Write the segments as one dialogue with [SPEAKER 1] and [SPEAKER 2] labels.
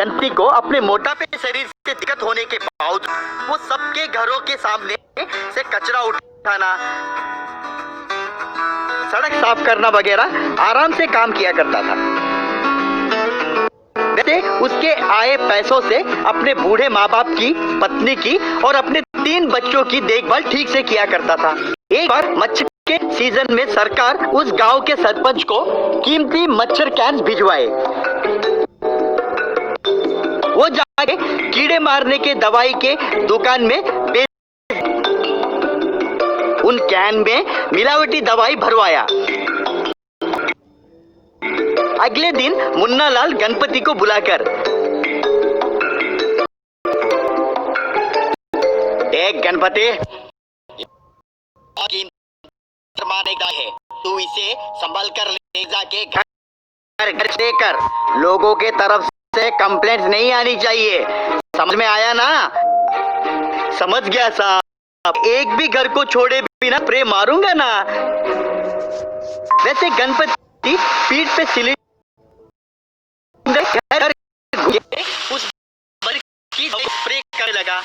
[SPEAKER 1] गणपति को अपने मोटापे शरीर से दिक्कत होने के बावजूद वो सबके घरों के सामने से कचरा उठाना, सड़क साफ करना वगैरह आराम से काम किया करता था। वैसे उसके आए पैसों से अपने बूढ़े माँ बाप की, पत्नी की और अपने 3 बच्चों की देखभाल ठीक से किया करता था। एक बार मच्छर के सीजन में सरकार उस गांव के सरपंच को कीमती मच्छर कैन भिजवाए। वो जाके कीड़े मारने के दवाई के दुकान में उन कैन में मिलावटी दवाई भरवाया। अगले दिन मुन्ना लाल गणपति को बुलाकर, देख गणपति, मानेगा है, तू इसे संभाल कर ले जाके घर देकर लोगों के तरफ से कंप्लेंट्स नहीं आनी चाहिए, समझ में आया ना? समझ गया साहब, एक भी घर को छोड़े बिना स्प्रे मारूंगा ना। वैसे गणपति पीठ पे सिलेंडर उस की स्प्रे करने लगा।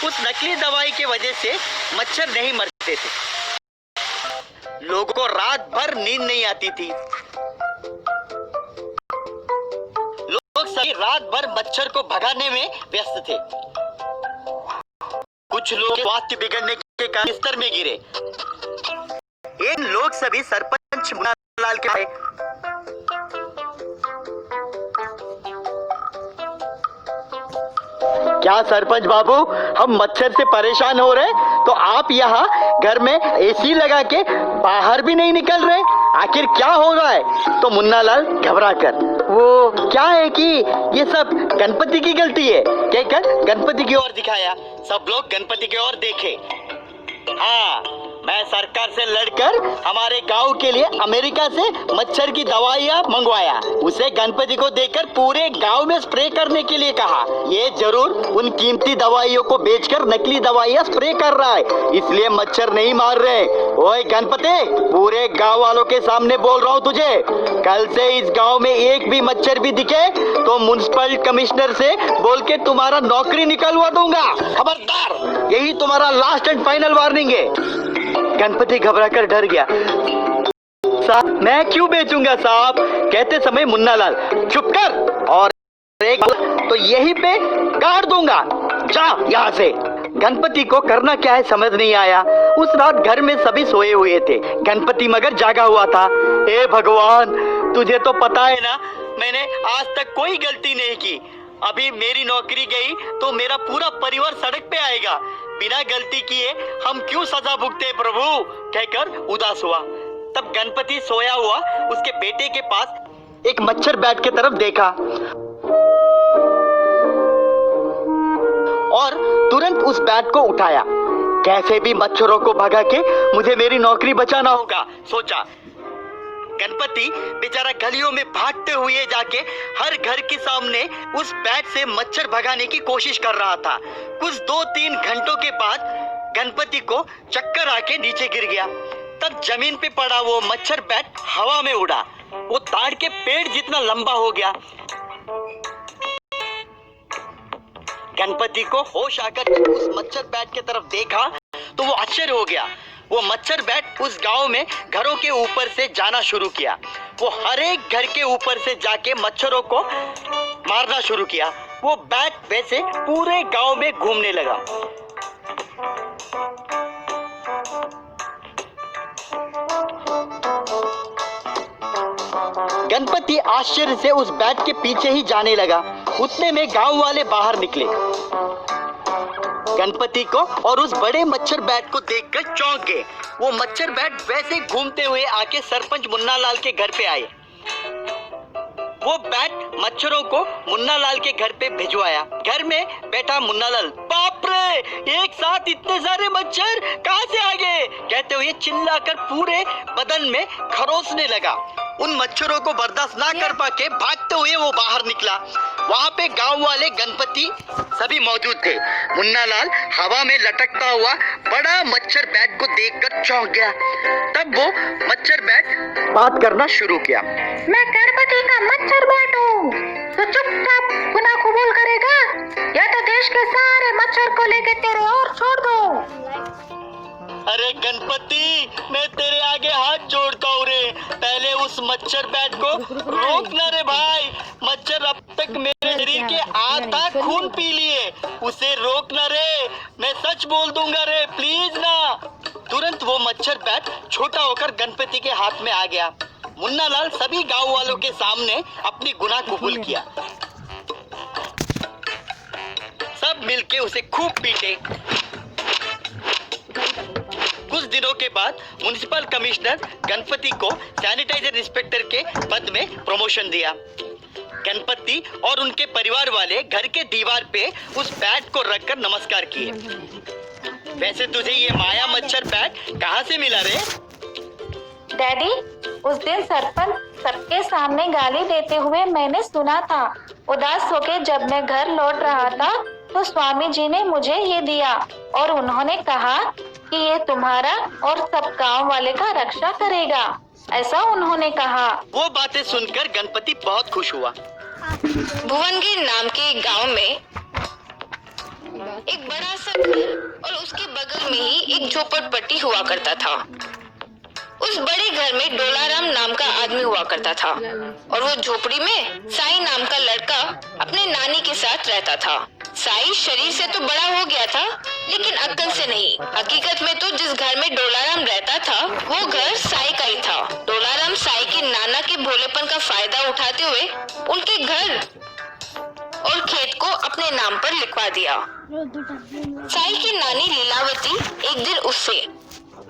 [SPEAKER 1] उस नकली दवाई की वजह से मच्छर नहीं मरते थे। लोगों को रात भर नींद नहीं आती थी। लोग सभी रात भर मच्छर को भगाने में व्यस्त थे। कुछ लोग स्वास्थ्य बिगड़ने के कारण बिस्तर में गिरे। इन लोग सभी सरपंच मुन्ना लाल के आए। क्या सरपंच बाबू, हम मच्छर से परेशान हो रहे, तो आप यहाँ घर में एसी लगा के बाहर भी नहीं निकल रहे, आखिर क्या हो रहा है? तो मुन्ना लाल घबरा कर, वो क्या है कि ये सब गणपति की गलती है कहकर गणपति की ओर दिखाया। सब लोग गणपति की ओर देखे। हाँ, मैं सरकार से लड़कर हमारे गांव के लिए अमेरिका से मच्छर की दवाइयाँ मंगवाया। उसे गणपति को देकर पूरे गांव में स्प्रे करने के लिए कहा। ये जरूर उन कीमती दवाइयों को बेचकर नकली दवाइयाँ स्प्रे कर रहा है, इसलिए मच्छर नहीं मार रहे। ओए गणपति, पूरे गांव वालों के सामने बोल रहा हूँ तुझे, कल से इस गाँव में एक भी मच्छर भी दिखे तो म्युनिसिपल कमिश्नर से बोल के तुम्हारा नौकरी निकलवा दूंगा। खबरदार, यही तुम्हारा लास्ट एंड फाइनल वार्निंग है। गणपति घबराकर डर गया। साहब, मैं क्यों बेचूंगा साहब? कहते समय मुन्ना लाल, चुप कर, और एक तो यहीं पे काट दूंगा, जा यहाँ से। गणपति को करना क्या है समझ नहीं आया। उस रात घर में सभी सोए हुए थे, गणपति मगर जागा हुआ था। हे भगवान, तुझे तो पता है ना, मैंने आज तक कोई गलती नहीं की। अभी मेरी नौकरी गई तो मेरा पूरा परिवार सड़क पे आएगा। बिना गलती किए हम क्यों सजा भुगते प्रभु, कहकर उदास हुआ। तब गणपति सोया हुआ उसके बेटे के पास एक मच्छर बैट की तरफ देखा और तुरंत उस बैट को उठाया। कैसे भी मच्छरों को भगा के मुझे मेरी नौकरी बचाना होगा, सोचा। गणपति बेचारा गलियों में भागते हुए जाके हर घर के सामने उस बैट से मच्छर भगाने की कोशिश कर रहा था। कुछ 2-3 घंटों के बाद गणपति को चक्कर आके नीचे गिर गया। तब जमीन पे पड़ा वो मच्छर बैट हवा में उड़ा। वो ताड़ के पेड़ जितना लंबा हो गया। गणपति को होश आकर उस मच्छर बैट की तरफ देखा तो वो आश्चर्य हो गया। वो मच्छर बैट उस गांव में घरों के ऊपर से जाना शुरू किया। वो हर एक घर के ऊपर से जाके मच्छरों को मारना शुरू किया। वो बैट वैसे पूरे गांव में घूमने लगा। गणपति आश्चर्य से उस बैट के पीछे ही जाने लगा। उतने में गांव वाले बाहर निकले। गणपति को और उस बड़े मच्छर बैट को देखकर चौंक गए। वो मच्छर बैट वैसे घूमते हुए आके सरपंच मुन्ना लाल के घर पे आए। वो बैट मच्छरों को मुन्ना लाल के घर पे भिजवाया। घर में बैठा मुन्ना लाल, बाप रे, एक साथ इतने सारे मच्छर कहां से आ गए, कहते हुए चिल्लाकर पूरे बदन में खरोचने लगा। उन मच्छरों को बर्दाश्त ना कर पाके भागते हुए वो बाहर निकला। वहाँ पे गांव वाले, गणपति सभी मौजूद थे। मुन्ना लाल हवा में लटकता हुआ बड़ा मच्छर बैट को देखकर चौंक गया। तब वो मच्छर बैट बात करना शुरू किया।
[SPEAKER 2] मैं गणपति का मच्छर बैट हूँ, तो चुपचाप गुना को बोल ये सारे मच्छर को लेके तेरे और छोड़ दो।
[SPEAKER 1] अरे गणपति, मैं तेरे आगे हाथ जोड़ता हूँ रे, पहले उस मच्छर बैट को रोकना रे भाई। मच्छर अब तक मेरे शरीर के आधा खून पी लिए, उसे रोकना रे, मैं सच बोल दूंगा रे, प्लीज ना। तुरंत वो मच्छर बैट छोटा होकर गणपति के हाथ में आ गया। मुन्नालाल सभी गांव वालों के सामने अपनी गुनाह कबूल किया। सब मिलके उसे खूब पीटे। कुछ दिनों के बाद म्युनिसिपल कमिश्नर गणपति को सैनिटाइजर इंस्पेक्टर के पद में प्रमोशन दिया। गणपति और उनके परिवार वाले घर के दीवार पे उस बैट को रखकर नमस्कार किए। वैसे तुझे ये माया मच्छर बैट कहाँ से मिला रे?
[SPEAKER 2] डैडी, उस दिन सरपंच सबके सामने गाली देते हुए मैंने सुना था। उदास होके जब मैं घर लौट रहा था तो स्वामी जी ने मुझे ये दिया और उन्होंने कहा कि ये तुम्हारा और सब गांव वाले का रक्षा करेगा, ऐसा उन्होंने कहा।
[SPEAKER 1] वो बातें सुनकर गणपति बहुत खुश हुआ।
[SPEAKER 3] भुवनगिर नाम के एक गांव में एक बड़ा सा घर और उसके बगल में ही एक झोपड़पट्टी हुआ करता था। उस बड़े घर में डोलाराम नाम का आदमी हुआ करता था और वो झोपड़ी में साई नाम का लड़का अपने नानी के साथ रहता था। साई शरीर से तो बड़ा हो गया था लेकिन अक्ल से नहीं। हकीकत में तो जिस घर में डोलाराम रहता था वो घर साई का ही था। डोलाराम साई के नाना के भोलेपन का फायदा उठाते हुए उनके घर और खेत को अपने नाम पर लिखवा दिया। साई की नानी लीलावती एक दिन उससे,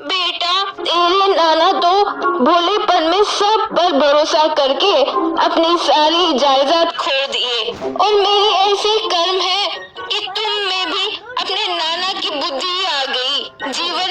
[SPEAKER 3] बेटा तेरे नाना तो भोलेपन में सब पर भरोसा करके अपनी सारी जायदाद खो दिए और मेरे ऐसे कर्म है कि तुम में भी अपने नाना की बुद्धि आ गई। जीवन